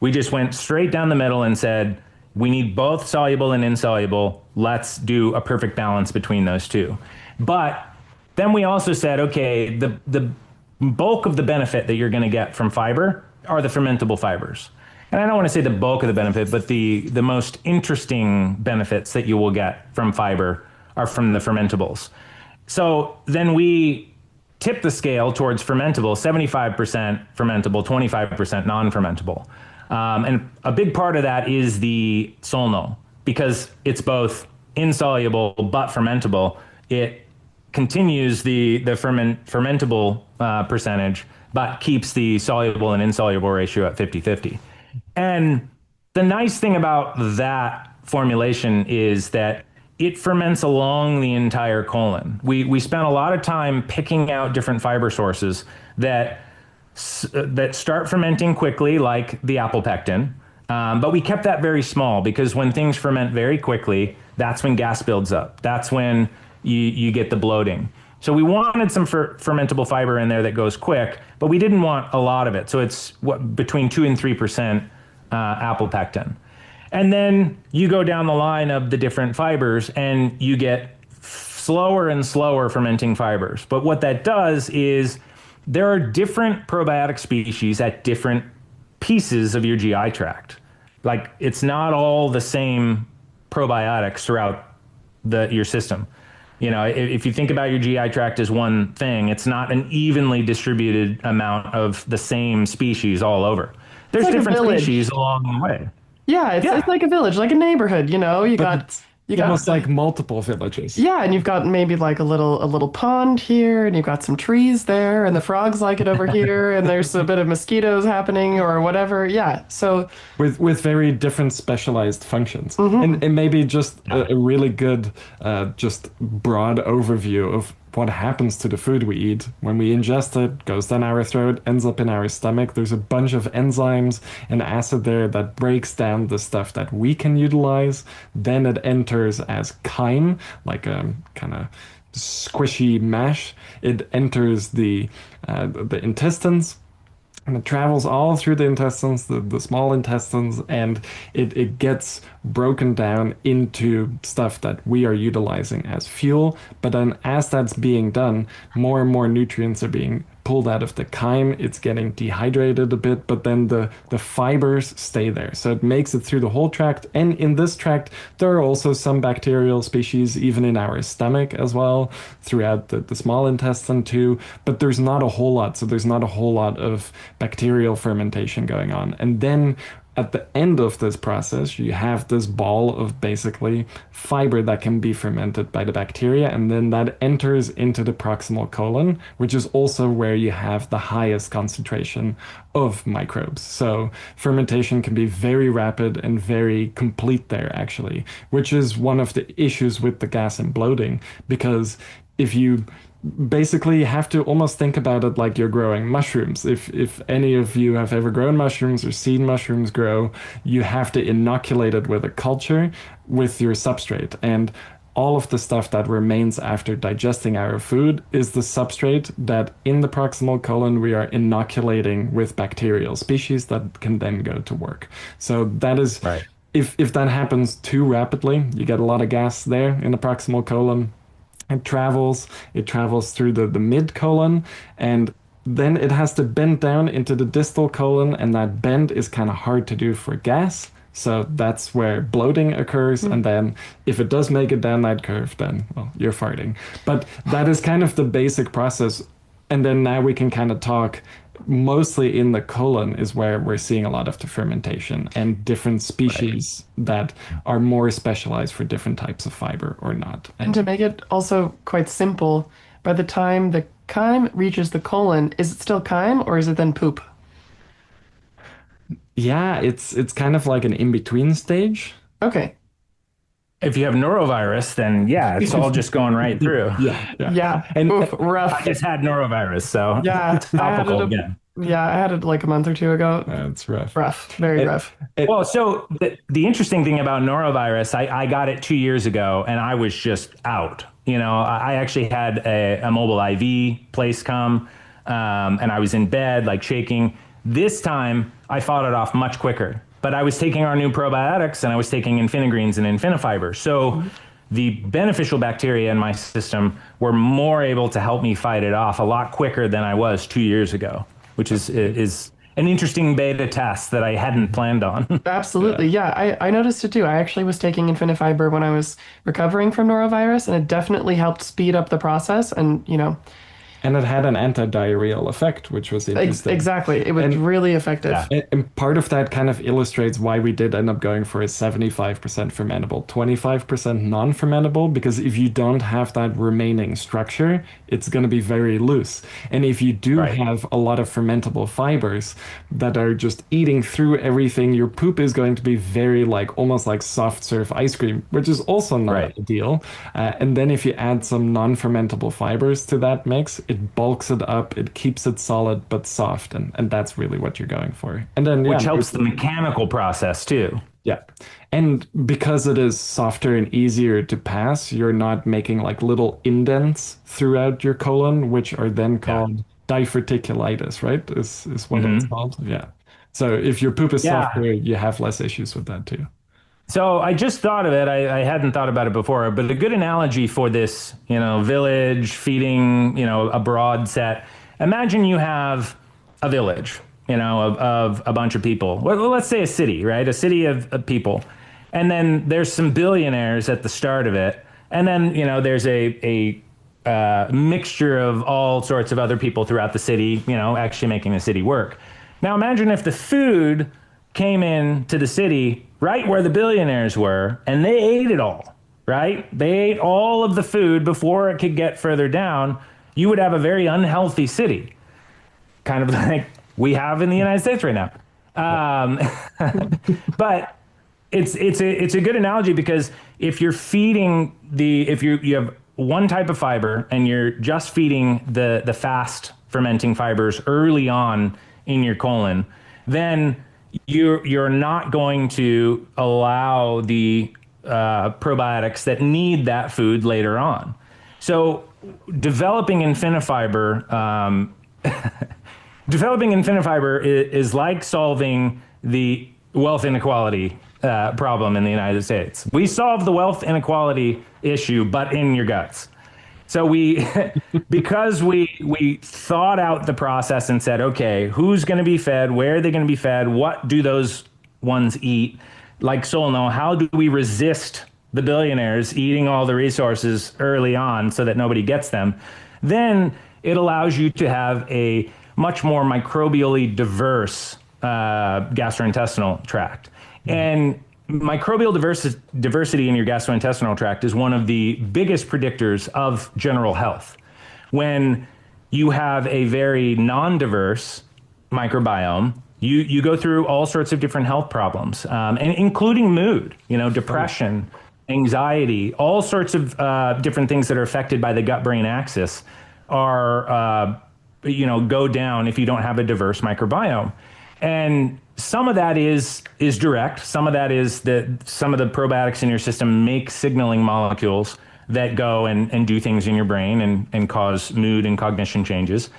We just went straight down the middle and said, we need both soluble and insoluble. Let's do a perfect balance between those two. But then we also said, okay, the bulk of the benefit that you're going to get from fiber are the fermentable fibers. And I don't want to say the bulk of the benefit, but the most interesting benefits that you will get from fiber are from the fermentables. So then we tip the scale towards fermentable, 75% fermentable, 25% non-fermentable. And a big part of that is the Solno, because it's both insoluble but fermentable. It continues the fermentable percentage, but keeps the soluble and insoluble ratio at 50-50. And the nice thing about that formulation is that it ferments along the entire colon. We spent a lot of time picking out different fiber sources that start fermenting quickly, like the apple pectin. But we kept that very small because when things ferment very quickly, that's when gas builds up. That's when you get the bloating. So we wanted some fermentable fiber in there that goes quick, but we didn't want a lot of it. So it's between 2 and 3% apple pectin. And then you go down the line of the different fibers and you get slower and slower fermenting fibers. But what that does is there are different probiotic species at different pieces of your GI tract. Like it's not all the same probiotics throughout your system. You know, if you think about your GI tract as one thing, it's not an evenly distributed amount of the same species all over. There's It's like a different species village. along the way. Yeah, it's Yeah. like a village, like a neighborhood, you know. But it's You got almost like multiple villages. yeah, and you've got maybe like a little pond here, and you've got some trees there, and the frogs like it over here, and there's a bit of mosquitoes happening or whatever. Yeah. So With very different specialized functions, and maybe just a really good just broad overview of what happens to the food we eat when we ingest it, goes down our throat, ends up in our stomach. There's a bunch of enzymes and acid there that breaks down the stuff that we can utilize. Then it enters as chyme, like a kind of squishy mash. It enters the intestines, and it travels all through the intestines, the small intestines, and it gets broken down into stuff that we are utilizing as fuel. But then as that's being done, more and more nutrients are being pulled out of the chyme. It's getting dehydrated a bit, but then the fibers stay there. So it makes it through the whole tract. And in this tract, there are also some bacterial species, even in our stomach as well, throughout the small intestine too. But there's not a whole lot. So there's not a whole lot of bacterial fermentation going on. And then at the end of this process, you have this ball of basically fiber that can be fermented by the bacteria, and then that enters into the proximal colon, which is also where you have the highest concentration of microbes. So fermentation can be very rapid and very complete there, actually, which is one of the issues with the gas and bloating, because if you basically you have to almost think about it like you're growing mushrooms. If any of you have ever grown mushrooms or seen mushrooms grow, you have to inoculate it with a culture with your substrate. And all of the stuff that remains after digesting our food is the substrate that in the proximal colon we are inoculating with bacterial species that can then go to work. So that is Right. if that happens too rapidly, you get a lot of gas there in the proximal colon. It travels through the mid colon, and then it has to bend down into the distal colon, and that bend is kind of hard to do for gas. So that's where bloating occurs. And then if it does make it down that curve, then, well, you're farting. But that is kind of the basic process. And then now we can kind of talk mostly in the colon is where we're seeing a lot of the fermentation and different species that are more specialized for different types of fiber or not. and to make it also quite simple, by the time the chyme reaches the colon, is it still chyme or is it then poop? Yeah, it's kind of like an in-between stage. Okay. If you have norovirus, then yeah, it's all just going right through. Yeah, yeah. Yeah. And Oof, I rough. just had norovirus, so Yeah. it's topical again. Yeah, I had it like a month or two ago. it's rough. Rough. Very It- rough. Well, so the interesting thing about norovirus, I got it 2 years ago and I was just out. You know, I actually had a mobile IV place come and I was in bed, like shaking. This time, I fought it off much quicker. But I was taking our new probiotics, and I was taking InfiniGreens and InfiniFiber. So the beneficial bacteria in my system were more able to help me fight it off a lot quicker than I was 2 years ago, which is an interesting beta test that I hadn't planned on. Absolutely. Yeah, I noticed it too. I actually was taking InfiniFiber when I was recovering from norovirus, and it definitely helped speed up the process. And, And it had an anti-diarrheal effect, which was interesting. exactly. It was really effective. Yeah. And part of that kind of illustrates why we did end up going for a 75% fermentable, 25% non-fermentable, because if you don't have that remaining structure, it's going to be very loose. And if you do have a lot of fermentable fibers that are just eating through everything, your poop is going to be very almost like soft serve ice cream, which is also not ideal. And then if you add some non-fermentable fibers to that mix, it bulks it up, it keeps it solid but soft, and that's really what you're going for. And then Which helps the mechanical process too. Yeah. And because it is softer and easier to pass, you're not making little indents throughout your colon, which are then called diverticulitis, right? Is what it's called. Yeah. So if your poop is softer, you have less issues with that too. So I just thought of it. I hadn't thought about it before, but a good analogy for this, village feeding, a broad set. Imagine you have a village, of a bunch of people. Well, let's say a city, right? A city of people. And then there's some billionaires at the start of it. And then, there's a mixture of all sorts of other people throughout the city, actually making the city work. Now imagine if the food came in to the city right where the billionaires were, and they ate it all, right? They ate all of the food before it could get further down. You would have a very unhealthy city, kind of like we have in the United States right now. But it's a good analogy, because if you're feeding if you have one type of fiber and you're just feeding the fast fermenting fibers early on in your colon, then you're not going to allow the probiotics that need that food later on. So developing InfiniFiber, is like solving the wealth inequality problem in the United States. We solve the wealth inequality issue, but in your guts. So because we thought out the process and said, okay, who's going to be fed? Where are they going to be fed? What do those ones eat? Like Solno, how do we resist the billionaires eating all the resources early on so that nobody gets them? Then it allows you to have a much more microbially diverse gastrointestinal tract. And microbial diversity in your gastrointestinal tract is one of the biggest predictors of general health. When you have a very non-diverse microbiome, you go through all sorts of different health problems, and including mood, depression, anxiety, all sorts of different things that are affected by the gut-brain axis are, go down if you don't have a diverse microbiome. And some of that is direct. Some of that is that some of the probiotics in your system make signaling molecules that go and do things in your brain and cause mood and cognition changes.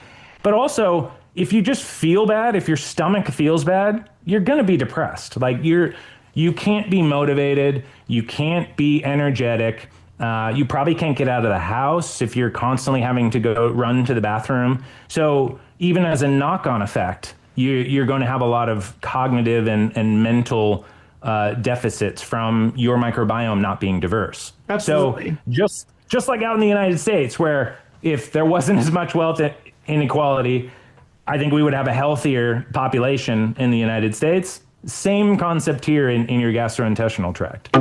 But also, if you just feel bad, if your stomach feels bad, you're going to be depressed. You can't be motivated. You can't be energetic. You probably can't get out of the house if you're constantly having to go run to the bathroom. So even as a knock-on effect, you're going to have a lot of cognitive and mental deficits from your microbiome not being diverse. Absolutely. So just like out in the United States, where if there wasn't as much wealth inequality, I think we would have a healthier population in the United States. Same concept here in your gastrointestinal tract.